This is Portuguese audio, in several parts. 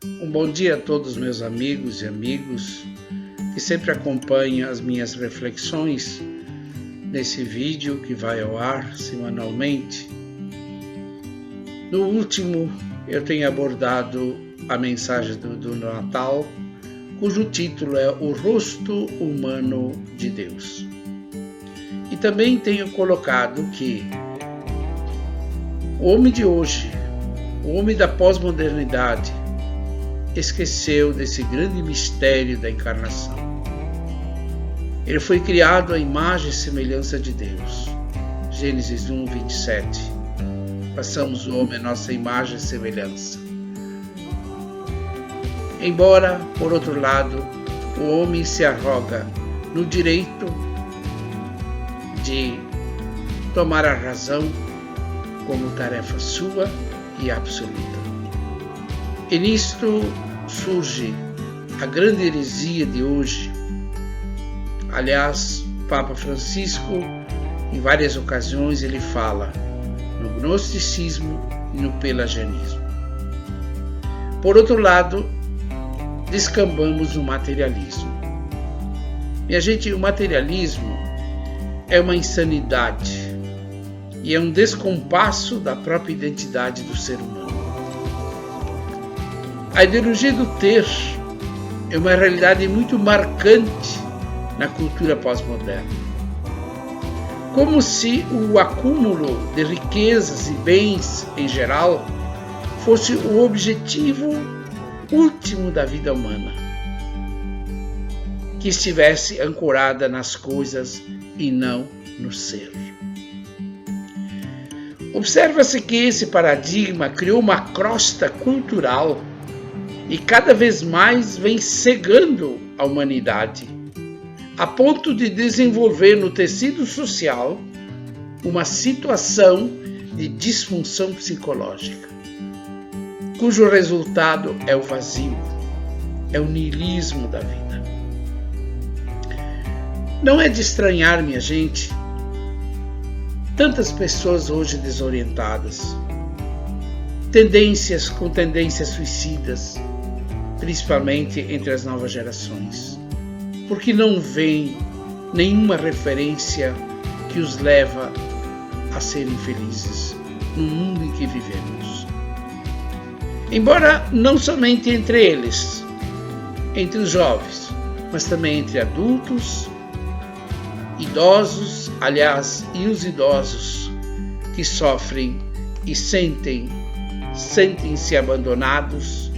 Um bom dia a todos meus amigos e amigos que sempre acompanham as minhas reflexões nesse vídeo que vai ao ar semanalmente. No último, eu tenho abordado a mensagem do Natal, cujo título é O Rosto Humano de Deus. E também tenho colocado que o homem de hoje, o homem da pós-modernidade, esqueceu desse grande mistério da encarnação. Ele foi criado à imagem e semelhança de Deus. Gênesis 1, 27. Façamos o homem a nossa imagem e semelhança. Embora, por outro lado, o homem se arroga no direito de tomar a razão como tarefa sua e absoluta. E nisto surge a grande heresia de hoje. Aliás, Papa Francisco, em várias ocasiões, ele fala no gnosticismo e no pelagianismo. Por outro lado, descambamos no materialismo. Minha gente, o materialismo é uma insanidade e é um descompasso da própria identidade do ser humano. A ideologia do ter é uma realidade muito marcante na cultura pós-moderna. Como se o acúmulo de riquezas e bens em geral fosse o objetivo último da vida humana, que estivesse ancorada nas coisas e não no ser. Observa-se que esse paradigma criou uma crosta cultural e cada vez mais vem cegando a humanidade, a ponto de desenvolver no tecido social uma situação de disfunção psicológica, cujo resultado é o vazio, é o niilismo da vida. Não é de estranhar, minha gente, tantas pessoas hoje desorientadas, com tendências suicidas, principalmente entre as novas gerações, porque não vem nenhuma referência que os leva a serem felizes no mundo em que vivemos. Embora não somente entre eles, entre os jovens, mas também entre adultos, idosos, e os idosos que sofrem e sentem-se abandonados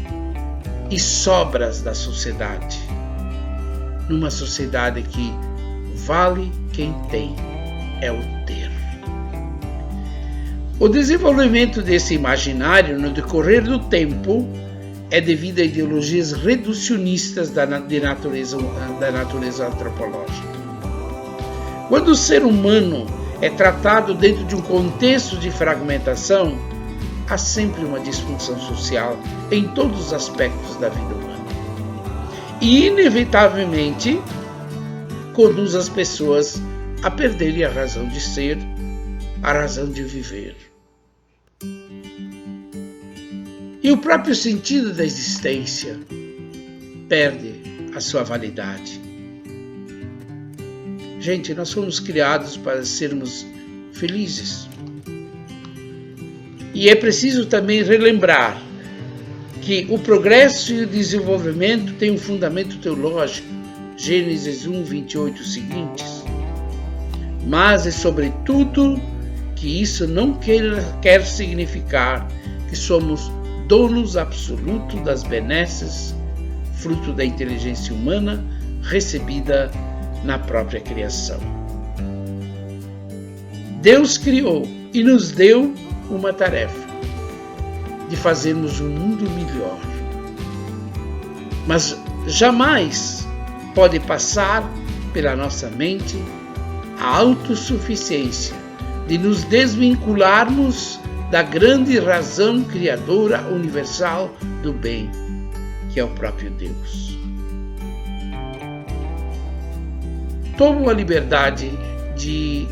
e sobras da sociedade, numa sociedade que vale quem tem, é o ter. O desenvolvimento desse imaginário no decorrer do tempo é devido a ideologias reducionistas da natureza antropológica. Quando o ser humano é tratado dentro de um contexto de fragmentação, há sempre uma disfunção social em todos os aspectos da vida humana. E, inevitavelmente, conduz as pessoas a perderem a razão de ser, a razão de viver. E o próprio sentido da existência perde a sua validade. Gente, nós fomos criados para sermos felizes. E é preciso também relembrar que o progresso e o desenvolvimento têm um fundamento teológico, Gênesis 1, 28 seguintes. Mas é sobretudo que isso não quer significar que somos donos absolutos das benesses, fruto da inteligência humana recebida na própria criação. Deus criou e nos deu uma tarefa de fazermos um mundo melhor. Mas jamais pode passar pela nossa mente a autossuficiência de nos desvincularmos da grande razão criadora universal do bem, que é o próprio Deus. Tomo a liberdade de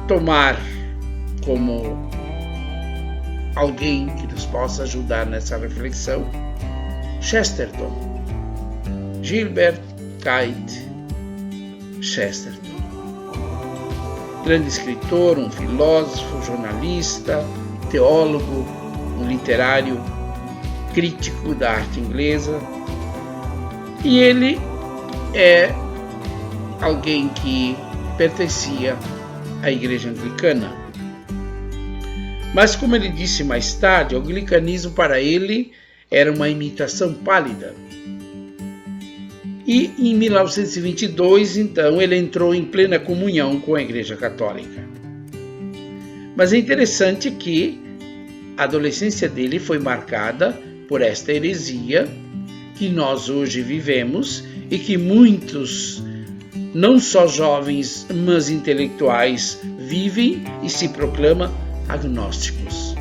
tomar como alguém que nos possa ajudar nessa reflexão? Chesterton, Gilbert Keith Chesterton, grande escritor, um filósofo, jornalista, teólogo, um literário, crítico da arte inglesa, e ele é alguém que pertencia à Igreja Anglicana. Mas, como ele disse mais tarde, o anglicanismo para ele era uma imitação pálida. E em 1922, então, ele entrou em plena comunhão com a Igreja Católica. Mas é interessante que a adolescência dele foi marcada por esta heresia que nós hoje vivemos e que muitos, não só jovens, mas intelectuais, vivem e se proclamam agnósticos.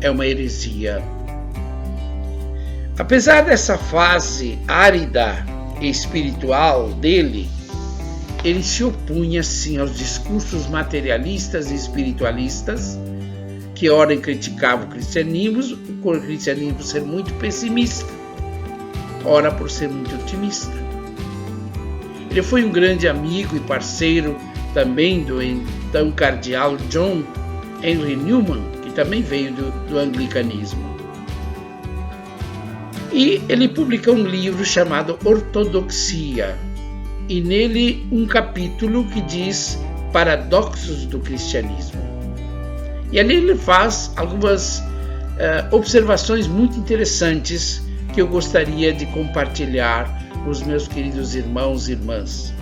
É uma heresia. Apesar dessa fase árida e espiritual dele, ele se opunha sim aos discursos materialistas e espiritualistas que ora criticavam o cristianismo por ser muito pessimista, ora por ser muito otimista. Ele foi um grande amigo e parceiro também do então cardeal John Henry Newman, que também veio do anglicanismo. E ele publicou um livro chamado Ortodoxia, e nele um capítulo que diz Paradoxos do Cristianismo. E ali ele faz algumas observações muito interessantes que eu gostaria de compartilhar com os meus queridos irmãos e irmãs.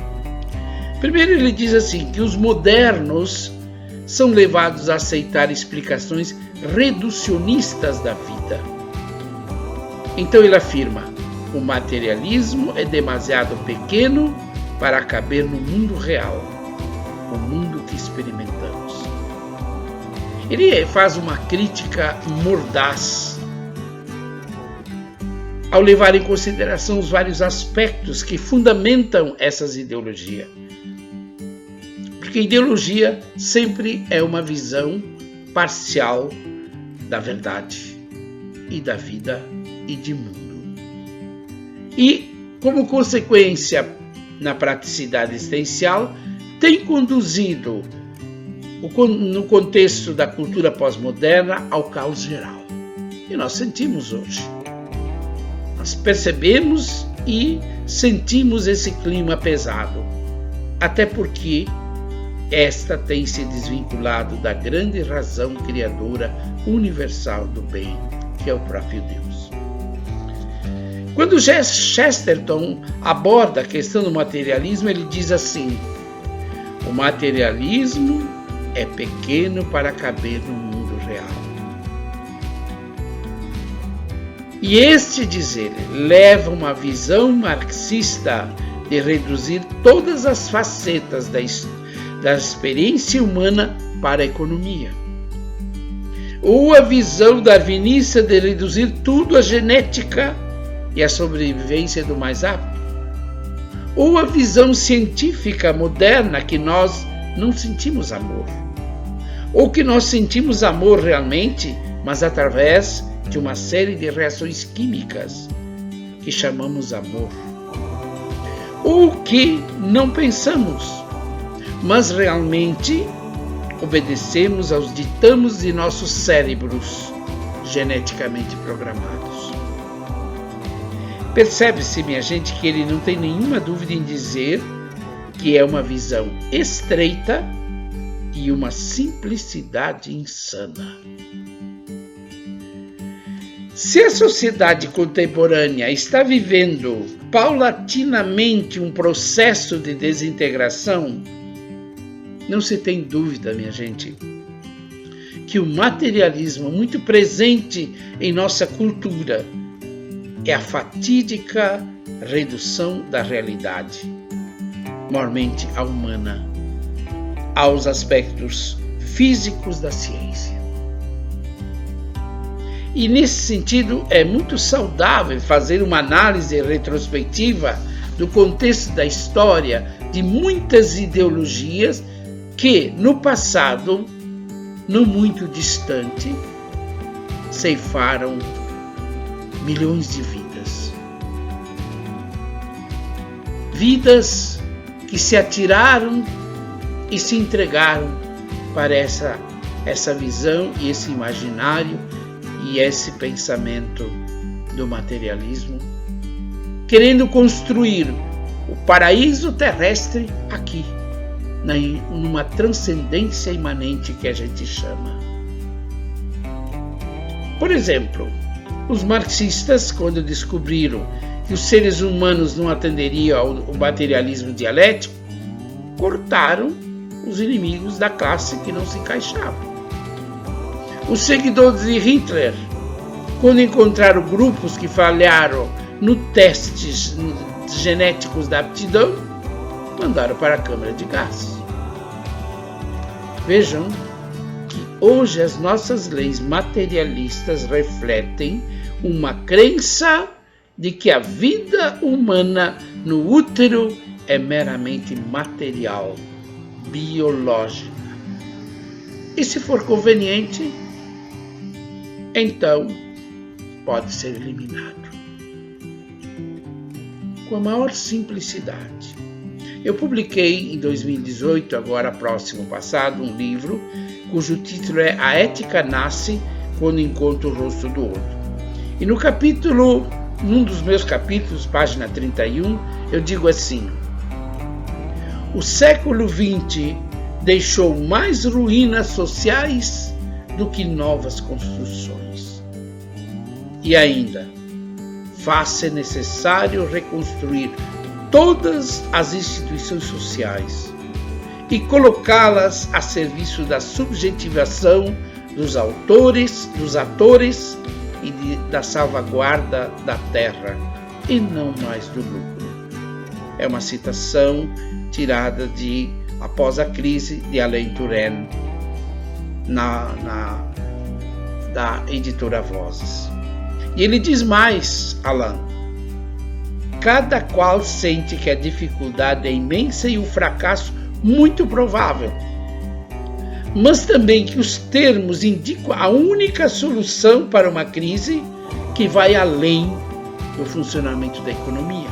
Primeiro ele diz assim, que os modernos são levados a aceitar explicações reducionistas da vida. Então ele afirma, o materialismo é demasiado pequeno para caber no mundo real, o mundo que experimentamos. Ele faz uma crítica mordaz ao levar em consideração os vários aspectos que fundamentam essas ideologias. Porque ideologia sempre é uma visão parcial da verdade e da vida e de mundo. E, como consequência, na praticidade existencial, tem conduzido, no contexto da cultura pós-moderna, ao caos geral. E nós sentimos hoje. Nós percebemos e sentimos esse clima pesado, até porque esta tem se desvinculado da grande razão criadora universal do bem, que é o próprio Deus. Quando Chesterton aborda a questão do materialismo, ele diz assim, o materialismo é pequeno para caber no mundo real. E este, diz ele, leva uma visão marxista de reduzir todas as facetas da experiência humana para a economia. Ou a visão darwinista de reduzir tudo à genética e à sobrevivência do mais apto. Ou a visão científica moderna que nós não sentimos amor. Ou que nós sentimos amor realmente, mas através de uma série de reações químicas que chamamos amor. Ou que não pensamos, mas realmente obedecemos aos ditames de nossos cérebros geneticamente programados. Percebe-se, minha gente, que ele não tem nenhuma dúvida em dizer que é uma visão estreita e uma simplicidade insana. Se a sociedade contemporânea está vivendo paulatinamente um processo de desintegração, não se tem dúvida, minha gente, que o materialismo muito presente em nossa cultura é a fatídica redução da realidade, maiormente a humana, aos aspectos físicos da ciência. E nesse sentido é muito saudável fazer uma análise retrospectiva do contexto da história de muitas ideologias que no passado, não muito distante, ceifaram milhões de vidas. Vidas que se atiraram e se entregaram para essa visão e esse imaginário e esse pensamento do materialismo, querendo construir o paraíso terrestre aqui, numa transcendência imanente que a gente chama. Por exemplo, os marxistas, quando descobriram que os seres humanos não atenderiam ao materialismo dialético, cortaram os inimigos da classe que não se encaixavam. Os seguidores de Hitler, quando encontraram grupos que falharam nos testes genéticos da aptidão, mandaram para a câmara de gás. Vejam que hoje as nossas leis materialistas refletem uma crença de que a vida humana no útero é meramente material, biológica. E se for conveniente, então pode ser eliminado. Com a maior simplicidade. Eu publiquei em 2018, agora próximo passado, um livro cujo título é A Ética Nasce Quando Encontra o Rosto do Outro. E num dos meus capítulos, página 31, eu digo assim: o século XX deixou mais ruínas sociais do que novas construções. E ainda, faz-se necessário reconstruir todas as instituições sociais e colocá-las a serviço da subjetivação dos atores e da salvaguarda da terra, e não mais do lucro. É uma citação tirada de Após a Crise, de Alain Touraine, da editora Vozes. E ele diz mais, Alain: cada qual sente que a dificuldade é imensa e o fracasso muito provável, mas também que os termos indicam a única solução para uma crise que vai além do funcionamento da economia,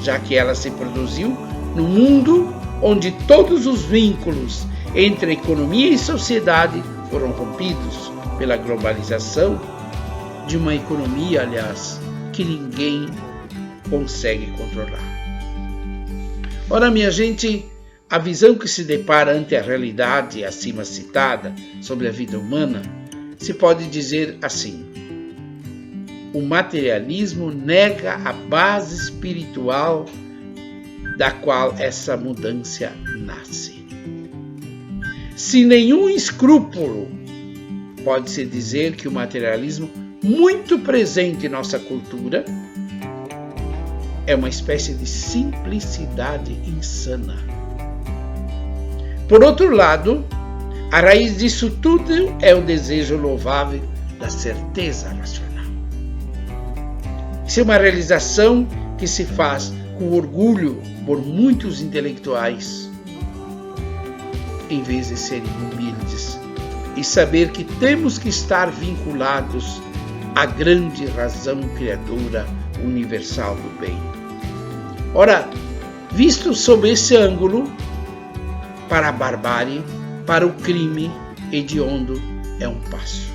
já que ela se produziu no mundo onde todos os vínculos entre economia e sociedade foram rompidos pela globalização de uma economia, aliás, que ninguém consegue controlar. Ora, minha gente, a visão que se depara ante a realidade acima citada sobre a vida humana se pode dizer assim: o materialismo nega a base espiritual da qual essa mudança nasce. Sem nenhum escrúpulo, pode-se dizer que o materialismo, muito presente em nossa cultura, é uma espécie de simplicidade insana. Por outro lado, a raiz disso tudo é o desejo louvável da certeza racional. Isso é uma realização que se faz com orgulho por muitos intelectuais, em vez de serem humildes e saber que temos que estar vinculados à grande razão criadora universal do bem. Ora, visto sob esse ângulo, para a barbárie, para o crime hediondo é um passo.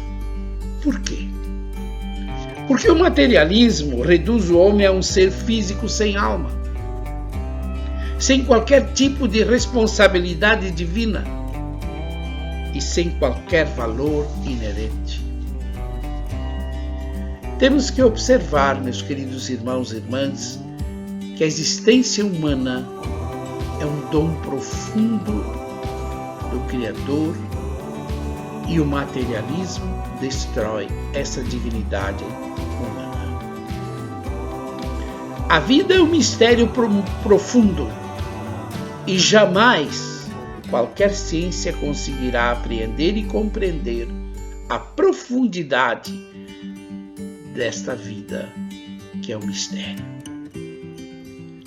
Por quê? Porque o materialismo reduz o homem a um ser físico sem alma, sem qualquer tipo de responsabilidade divina e sem qualquer valor inerente. Temos que observar, meus queridos irmãos e irmãs, que a existência humana é um dom profundo do Criador e o materialismo destrói essa dignidade humana. A vida é um mistério profundo e jamais qualquer ciência conseguirá apreender e compreender a profundidade desta vida, que é um mistério.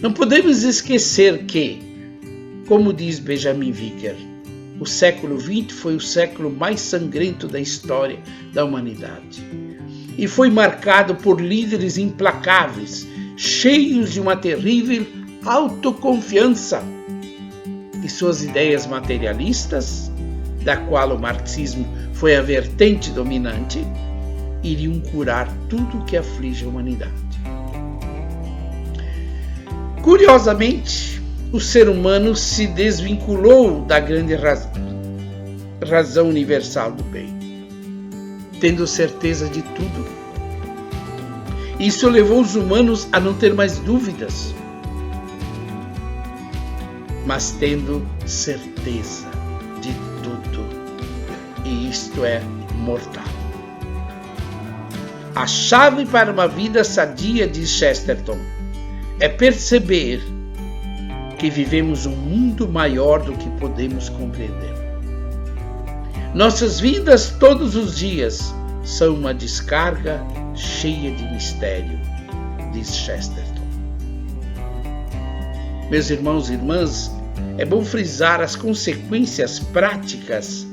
Não podemos esquecer que, como diz Benjamin Wicker, o século XX foi o século mais sangrento da história da humanidade. E foi marcado por líderes implacáveis, cheios de uma terrível autoconfiança e suas ideias materialistas, da qual o marxismo foi a vertente dominante, iriam curar tudo que aflige a humanidade. Curiosamente, o ser humano se desvinculou da grande razão universal do bem, tendo certeza de tudo. Isso levou os humanos a não ter mais dúvidas, mas tendo certeza de tudo, e isto é mortal. A chave para uma vida sadia, diz Chesterton, é perceber que vivemos um mundo maior do que podemos compreender. Nossas vidas todos os dias são uma descarga cheia de mistério, diz Chesterton. Meus irmãos e irmãs, é bom frisar as consequências práticas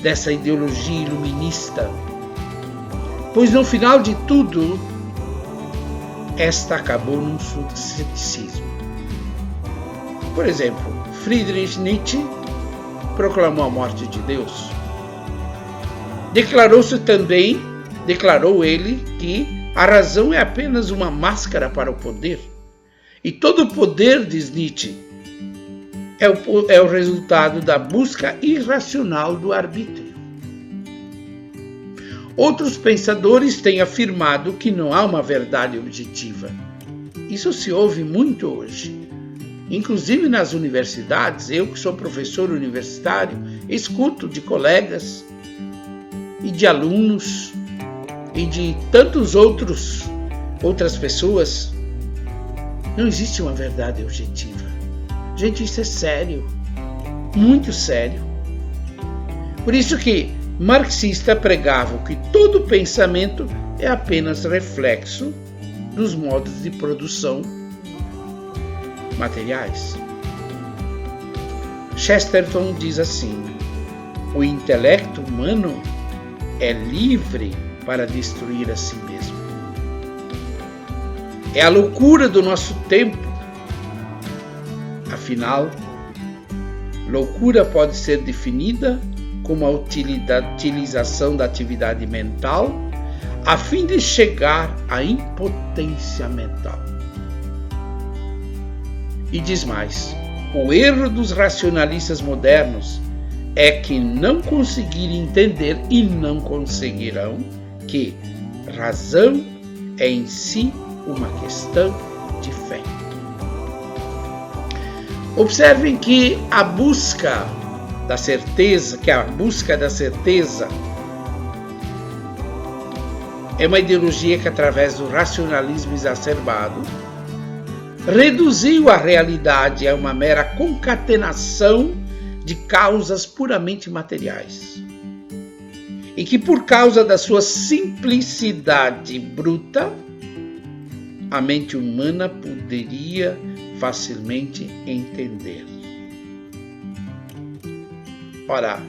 dessa ideologia iluminista, pois no final de tudo, esta acabou num ceticismo. Por exemplo, Friedrich Nietzsche proclamou a morte de Deus. Declarou ele que a razão é apenas uma máscara para o poder. E todo poder, diz Nietzsche, é o resultado da busca irracional do arbítrio. Outros pensadores têm afirmado que não há uma verdade objetiva. Isso se ouve muito hoje. Inclusive nas universidades, eu que sou professor universitário, escuto de colegas e de alunos e de tantos outras pessoas. Não existe uma verdade objetiva. Gente, isso é sério, muito sério. Por isso que marxista pregava que todo pensamento é apenas reflexo dos modos de produção materiais. Chesterton diz assim: o intelecto humano é livre para destruir a si mesmo. É a loucura do nosso tempo. Afinal, loucura pode ser definida como a utilização da atividade mental a fim de chegar à impotência mental. E diz mais: o erro dos racionalistas modernos é que não conseguirem entender e não conseguirão que razão é em si uma questão de fé. Observem que a busca da certeza é uma ideologia que, através do racionalismo exacerbado, reduziu a realidade a uma mera concatenação de causas puramente materiais. E que, por causa da sua simplicidade bruta, a mente humana poderia facilmente entender. Ora,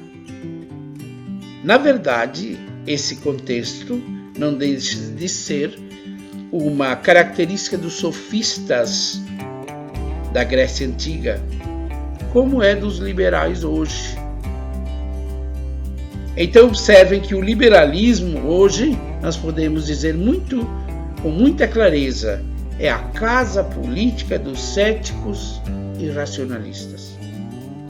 na verdade, esse contexto não deixa de ser uma característica dos sofistas da Grécia Antiga, como é dos liberais hoje. Então observem que o liberalismo hoje, nós podemos dizer com muita clareza, é a casa política dos céticos e racionalistas.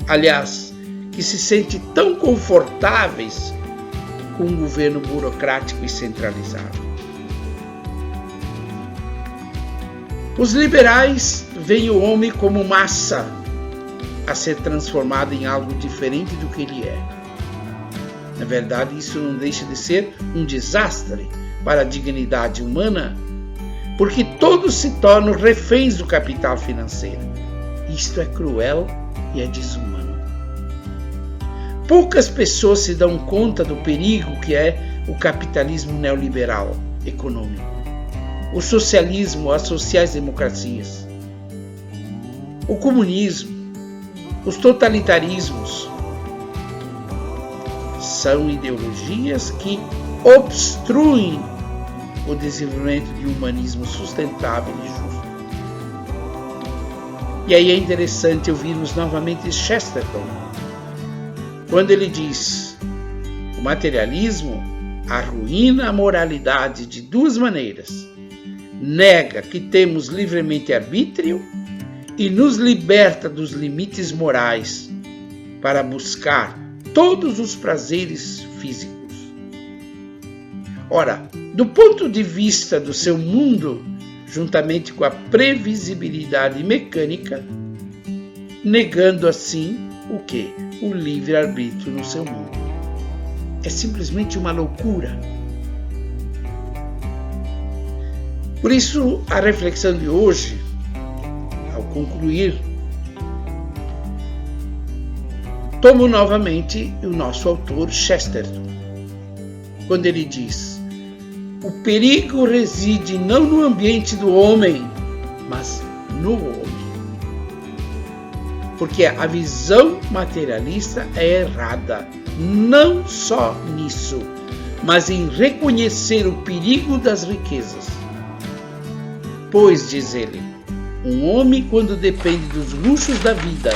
Aliás, que se sente tão confortáveis com um governo burocrático e centralizado. Os liberais veem o homem como massa a ser transformado em algo diferente do que ele é. Na verdade, isso não deixa de ser um desastre para a dignidade humana, porque todos se tornam reféns do capital financeiro. Isto é cruel e é desumano. Poucas pessoas se dão conta do perigo que é o capitalismo neoliberal econômico, o socialismo, as sociais-democracias, o comunismo, os totalitarismos, são ideologias que obstruem o desenvolvimento de um humanismo sustentável e justo. E aí é interessante ouvirmos novamente Chesterton, quando ele diz: o materialismo arruína a moralidade de duas maneiras. Nega que temos livremente arbítrio e nos liberta dos limites morais para buscar todos os prazeres físicos. Ora, do ponto de vista do seu mundo, juntamente com a previsibilidade mecânica, negando assim o quê? O livre-arbítrio no seu mundo. É simplesmente uma loucura. Por isso, a reflexão de hoje, ao concluir, tomo novamente o nosso autor Chesterton, quando ele diz: o perigo reside não no ambiente do homem, mas no homem. Porque a visão materialista é errada, não só nisso, mas em reconhecer o perigo das riquezas. Pois, diz ele, um homem, quando depende dos luxos da vida,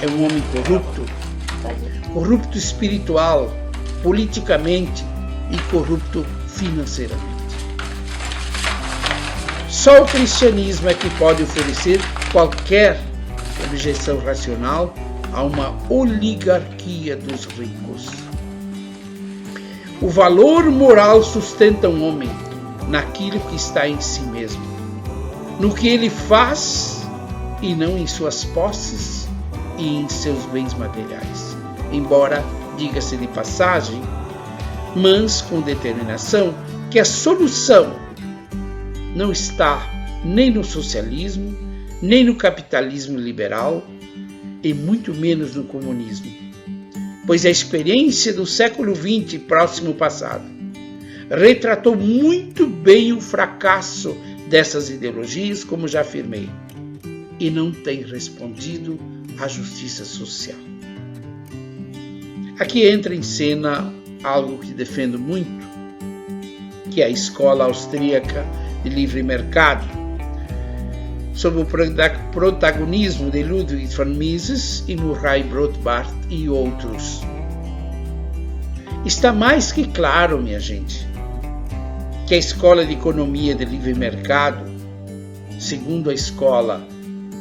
é um homem corrupto espiritual, politicamente e corrupto financeiramente. Só o cristianismo é que pode oferecer qualquer objeção racional a uma oligarquia dos ricos. O valor moral sustenta um homem naquilo que está em si mesmo, no que ele faz e não em suas posses e em seus bens materiais. Embora, diga-se de passagem, mas com determinação, que a solução não está nem no socialismo, nem no capitalismo liberal, e muito menos no comunismo, pois a experiência do século XX, próximo passado, retratou muito bem o fracasso dessas ideologias, como já afirmei, e não tem respondido à justiça social. Aqui entra em cena algo que defendo muito, que é a escola austríaca de livre mercado, sob o protagonismo de Ludwig von Mises e Murray Rothbard e outros. Está mais que claro, minha gente, que a escola de economia de livre mercado, segundo a escola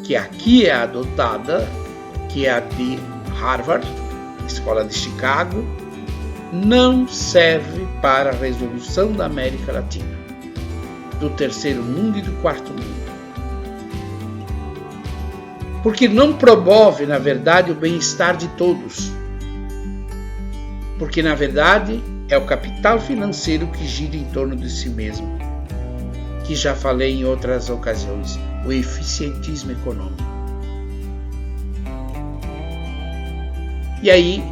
que aqui é adotada, que é a de Harvard, escola de Chicago, não serve para a resolução da América Latina, do terceiro mundo e do quarto mundo. Porque não promove, na verdade, o bem-estar de todos. Porque, na verdade, é o capital financeiro que gira em torno de si mesmo, que já falei em outras ocasiões, o eficientismo econômico. E aí,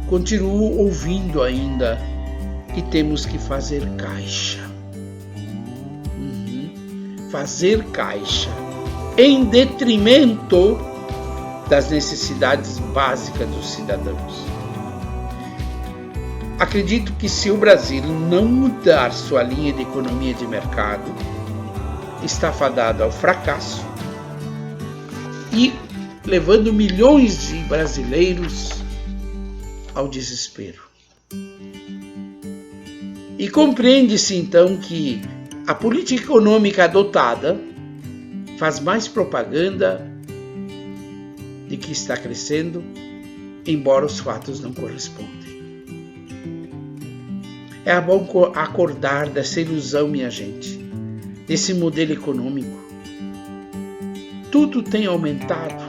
continuo ouvindo ainda que temos que fazer caixa. Fazer caixa em detrimento das necessidades básicas dos cidadãos. Acredito que se o Brasil não mudar sua linha de economia de mercado, está fadado ao fracasso e levando milhões de brasileiros ao desespero. E compreende-se então que a política econômica adotada faz mais propaganda de que está crescendo, embora os fatos não correspondem. É bom acordar dessa ilusão, minha gente, desse modelo econômico. Tudo tem aumentado.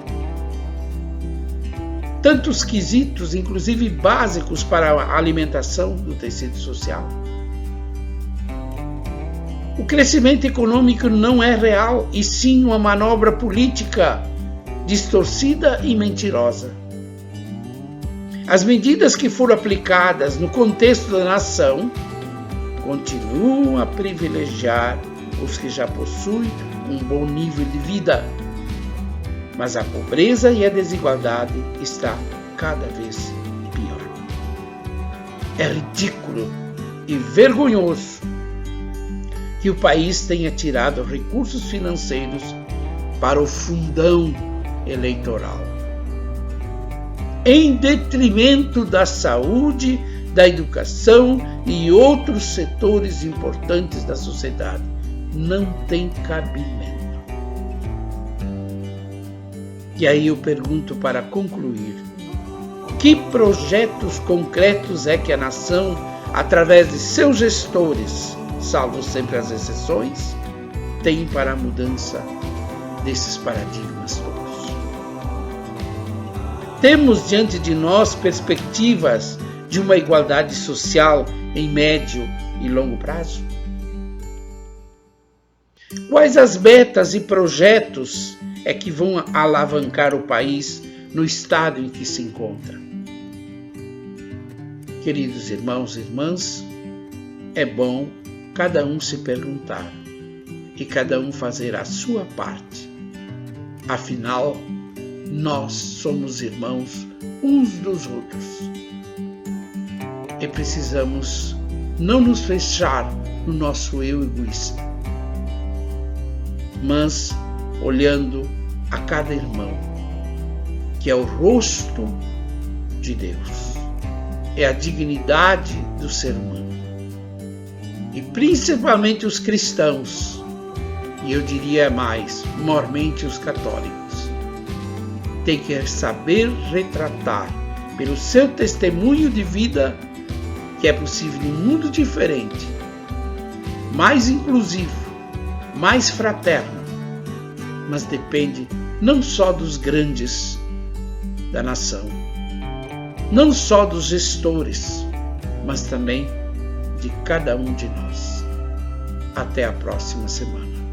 Tantos quesitos, inclusive básicos para a alimentação do tecido social. O crescimento econômico não é real, e sim uma manobra política distorcida e mentirosa. As medidas que foram aplicadas no contexto da nação continuam a privilegiar os que já possuem um bom nível de vida, mas a pobreza e a desigualdade está cada vez pior. É ridículo e vergonhoso que o país tenha tirado recursos financeiros para o fundão eleitoral, em detrimento da saúde, da educação e outros setores importantes da sociedade. Não tem cabimento. E aí eu pergunto, para concluir, que projetos concretos é que a nação, através de seus gestores, salvo sempre as exceções, tem para a mudança desses paradigmas todos? Temos diante de nós perspectivas de uma igualdade social em médio e longo prazo? Quais as metas e projetos é que vão alavancar o país no estado em que se encontra? Queridos irmãos e irmãs, é bom cada um se perguntar e cada um fazer a sua parte. Afinal, nós somos irmãos uns dos outros e precisamos não nos fechar no nosso eu egoísta, mas olhando a cada irmão, que é o rosto de Deus, é a dignidade do ser humano. E principalmente os cristãos, e eu diria mais, mormente os católicos, têm que saber retratar, pelo seu testemunho de vida, que é possível um mundo diferente, mais inclusivo, mais fraterno, mas depende não só dos grandes da nação, não só dos gestores, mas também de cada um de nós. Até a próxima semana.